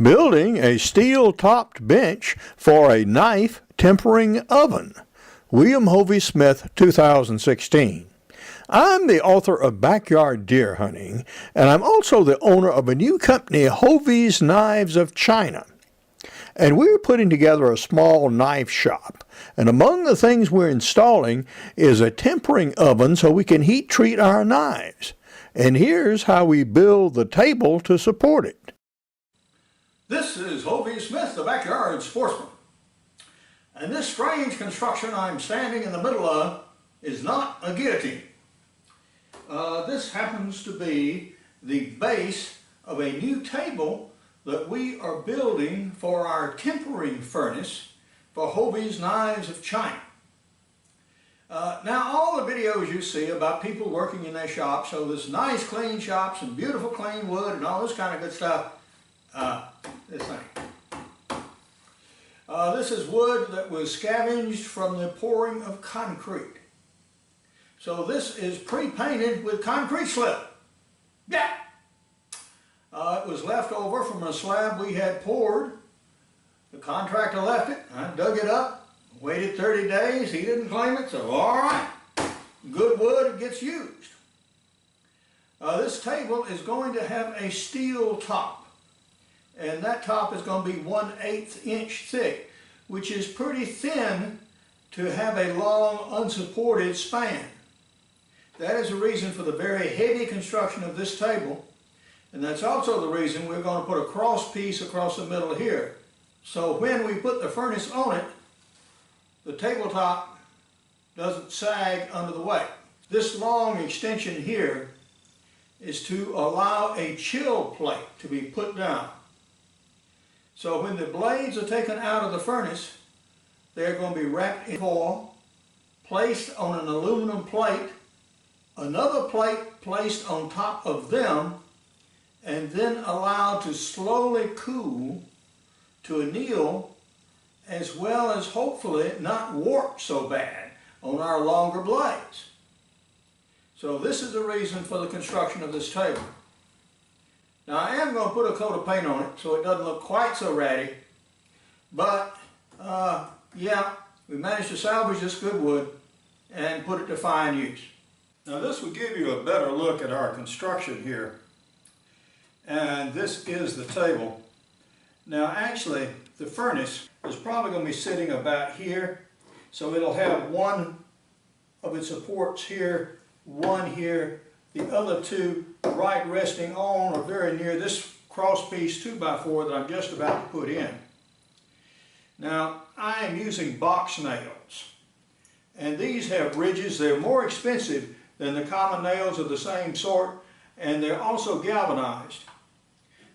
Building a steel-topped bench for a knife tempering oven. William Hovey Smith, 2016. I'm the author of Backyard Deer Hunting, and I'm also the owner of a new company, Hovey's Knives of China. And we're putting together a small knife shop. And among the things we're installing is a tempering oven so we can heat treat our knives. And here's how we build the table to support it. This is Hovey Smith, the Backyard Sportsman. And this strange construction I'm standing in the middle of is not a guillotine. This happens to be the base of a new table that we are building for our tempering furnace for Hovey's Knives of China. Now all the videos you see about people working in their shops show this nice clean shops and beautiful clean wood and all this kind of good stuff. This thing. This is wood that was scavenged from the pouring of concrete. So this is pre-painted with concrete slip. Yeah! It was left over from a slab we had poured. The contractor left it. I dug it up, waited 30 days. He didn't claim it, so all right. Good wood gets used. This table is going to have a steel top. And that top is going to be 1/8 inch thick, which is pretty thin to have a long unsupported span. That is the reason for the very heavy construction of this table, and that's also the reason we're going to put a cross piece across the middle here. So when we put the furnace on it, the tabletop doesn't sag under the weight. This long extension here is to allow a chill plate to be put down. So when the blades are taken out of the furnace, they're going to be wrapped in foil, placed on an aluminum plate, another plate placed on top of them, and then allowed to slowly cool to anneal, as well as hopefully not warp so bad on our longer blades. So this is the reason for the construction of this table. Now I am going to put a coat of paint on it so it doesn't look quite so ratty, but yeah, we managed to salvage this good wood and put it to fine use. Now this will give you a better look at our construction here, and this is the table. Now actually the furnace is probably going to be sitting about here, so it'll have one of its supports here, one here, the other two right resting on or very near this cross piece 2x4 that I'm just about to put in. Now I am using box nails, and these have ridges. They're more expensive than the common nails of the same sort, and they're also galvanized,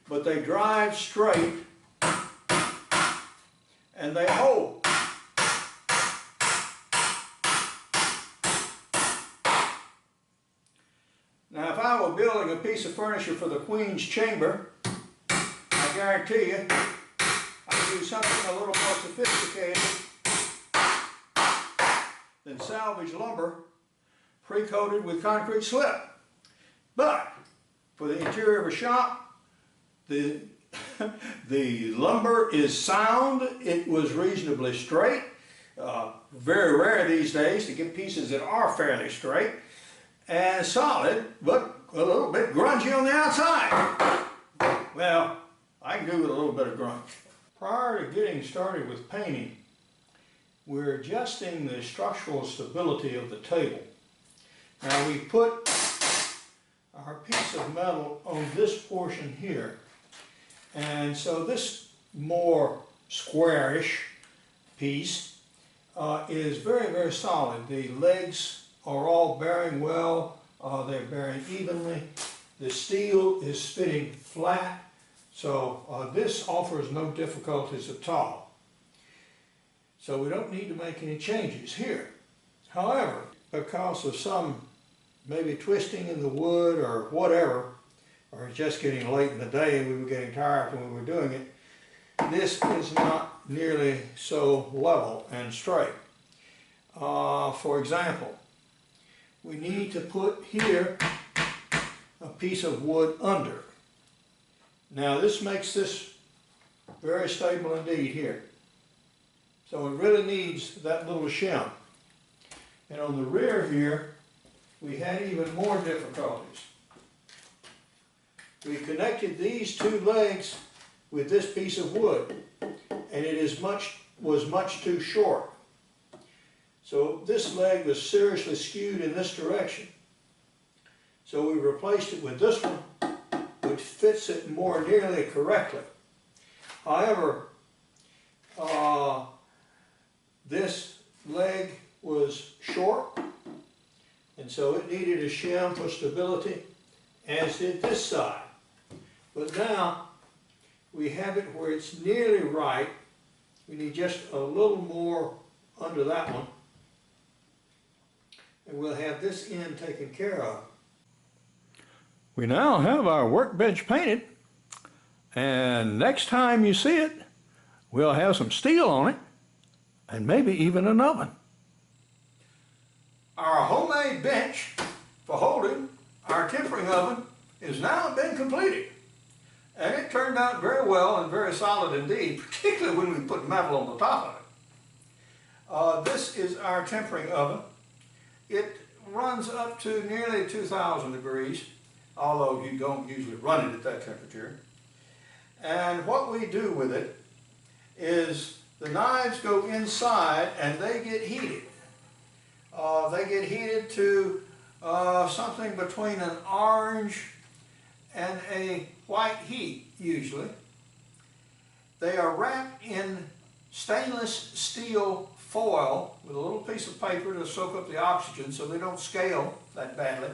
but they drive straight and they hold. Now if I were building a piece of furniture for the Queen's Chamber, I guarantee you I'd do something a little more sophisticated than salvage lumber pre-coated with concrete slip. But for the interior of a shop, the lumber is sound. It was reasonably straight. Very rare these days to get pieces that are fairly straight and solid, but a little bit grungy on the outside. Well, I can do with a little bit of grunge. Prior to getting started with painting, we're adjusting the structural stability of the table. Now we put our piece of metal on this portion here, and so this more squarish piece is very, very solid. The legs are all bearing well, they're bearing evenly. The steel is fitting flat, so this offers no difficulties at all. So we don't need to make any changes here. However, because of some maybe twisting in the wood or whatever, or just getting late in the day and we were getting tired when we were doing it, this is not nearly so level and straight. For example, we need to put here a piece of wood under. Now this makes this Very stable indeed here. So it really needs that little shim. And on the rear here, we had even more difficulties. We connected these two legs with this piece of wood, and it was much too short. So this leg was seriously skewed in this direction. So we replaced it with this one, which fits it more nearly correctly. However, this leg was short, and so it needed a shim for stability, as did this side. But now we have it where it's nearly right. We need just a little more under that one, and we'll have this end taken care of. We now have our workbench painted, and next time you see it, we'll have some steel on it, and maybe even an oven. Our homemade bench for holding our tempering oven has now been completed. And it turned out very well and very solid indeed, particularly when we put metal on the top of it. This is our tempering oven. It runs up to nearly 2,000 degrees, although you don't usually run it at that temperature. And what we do with it is the knives go inside and they get heated. They get heated to something between an orange and a white heat, usually. They are wrapped in stainless steel foil with a little piece of paper to soak up the oxygen so they don't scale that badly.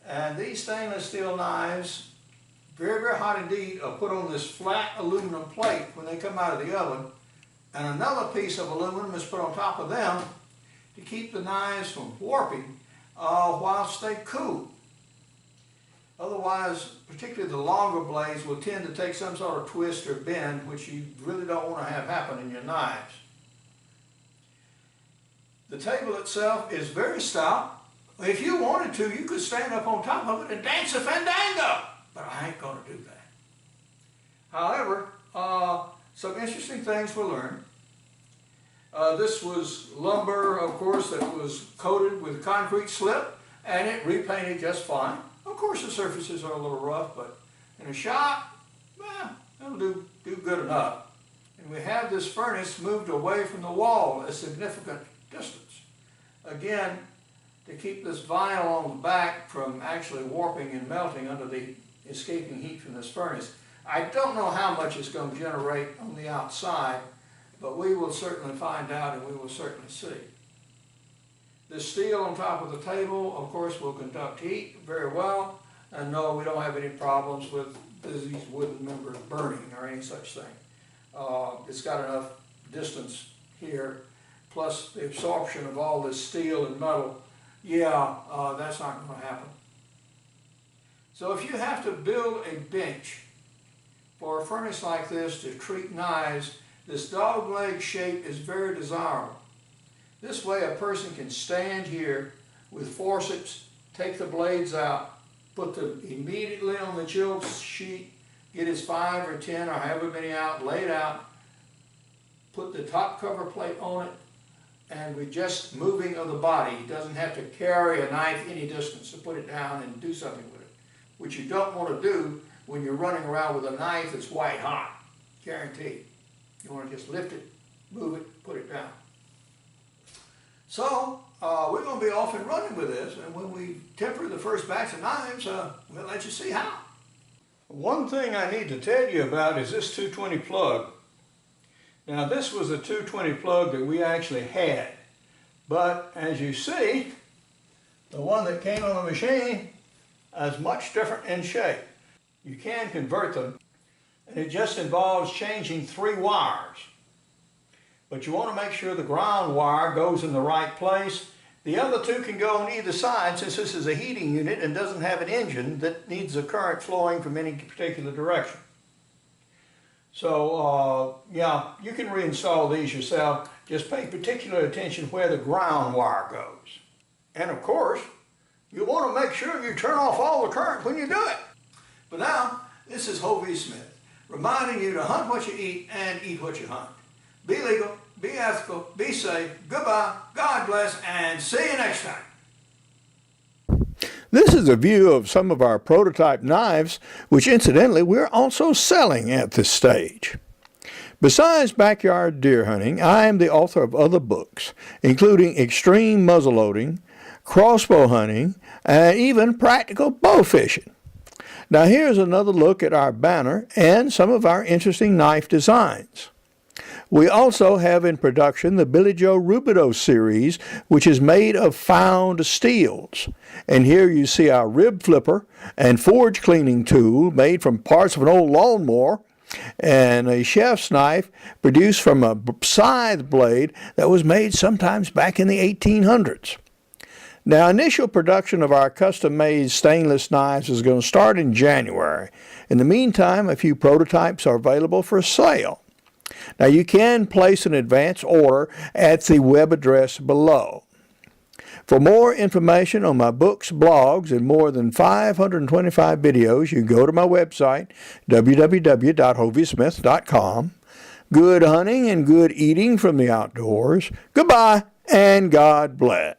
And these stainless steel knives, very, very hot indeed, are put on this flat aluminum plate when they come out of the oven, and another piece of aluminum is put on top of them to keep the knives from warping whilst they cool. Otherwise, particularly the longer blades will tend to take some sort of twist or bend, which you really don't want to have happen in your knives. The table itself is very stout. If you wanted to, you could stand up on top of it and dance a fandango, but I ain't going to do that. However, some interesting things were learned. This was lumber, of course, that was coated with concrete slip, and it repainted just fine. Of course, the surfaces are a little rough, but in a shop, well, that'll do good enough. And we have this furnace moved away from the wall a significant distance. Again, to keep this vinyl on the back from actually warping and melting under the escaping heat from this furnace. I don't know how much it's going to generate on the outside, but we will certainly find out, and we will certainly see. The steel on top of the table, of course, will conduct heat very well, and no, we don't have any problems with these wooden members burning or any such thing. It's got enough distance here, plus the absorption of all this steel and metal. Yeah, that's not going to happen. So if you have to build a bench for a furnace like this to treat knives, this dog leg shape is very desirable. This way a person can stand here with forceps, take the blades out, put them immediately on the chill sheet, get his 5 or 10 or however many out, lay it out, put the top cover plate on it, and with just moving of the body, he doesn't have to carry a knife any distance to put it down and do something with it, which you don't want to do when you're running around with a knife that's white hot, guaranteed. You want to just lift it, move it, put it down. So, we're going to be off and running with this, and when we temper the first batch of knives, we'll let you see how. One thing I need to tell you about is this 220 plug. Now, this was a 220 plug that we actually had, but as you see, the one that came on the machine is much different in shape. You can convert them, and it just involves changing 3 wires. But you want to make sure the ground wire goes in the right place. The other 2 can go on either side, since this is a heating unit and doesn't have an engine that needs a current flowing from any particular direction. So, yeah, you can reinstall these yourself. Just pay particular attention where the ground wire goes. And of course, you want to make sure you turn off all the current when you do it. But now, this is Hovey Smith. reminding you to hunt what you eat and eat what you hunt. Be legal, be ethical, be safe. Goodbye, God bless, and see you next time. This is a view of some of our prototype knives, which incidentally we're also selling at this stage. Besides backyard deer hunting, I am the author of other books, including extreme muzzleloading, crossbow hunting, and even practical bow fishing. Now here's another look at our banner and some of our interesting knife designs. We also have in production the Billy Joe Rubidoux series, which is made of found steels. And here you see our rib flipper and forge cleaning tool made from parts of an old lawnmower, and a chef's knife produced from a scythe blade that was made sometimes back in the 1800s. Now, initial production of our custom-made stainless knives is going to start in January. In the meantime, a few prototypes are available for sale. Now, you can place an advance order at the web address below. For more information on my books, blogs, and more than 525 videos, you can go to my website, www.hoviesmith.com. Good hunting and good eating from the outdoors. Goodbye, and God bless.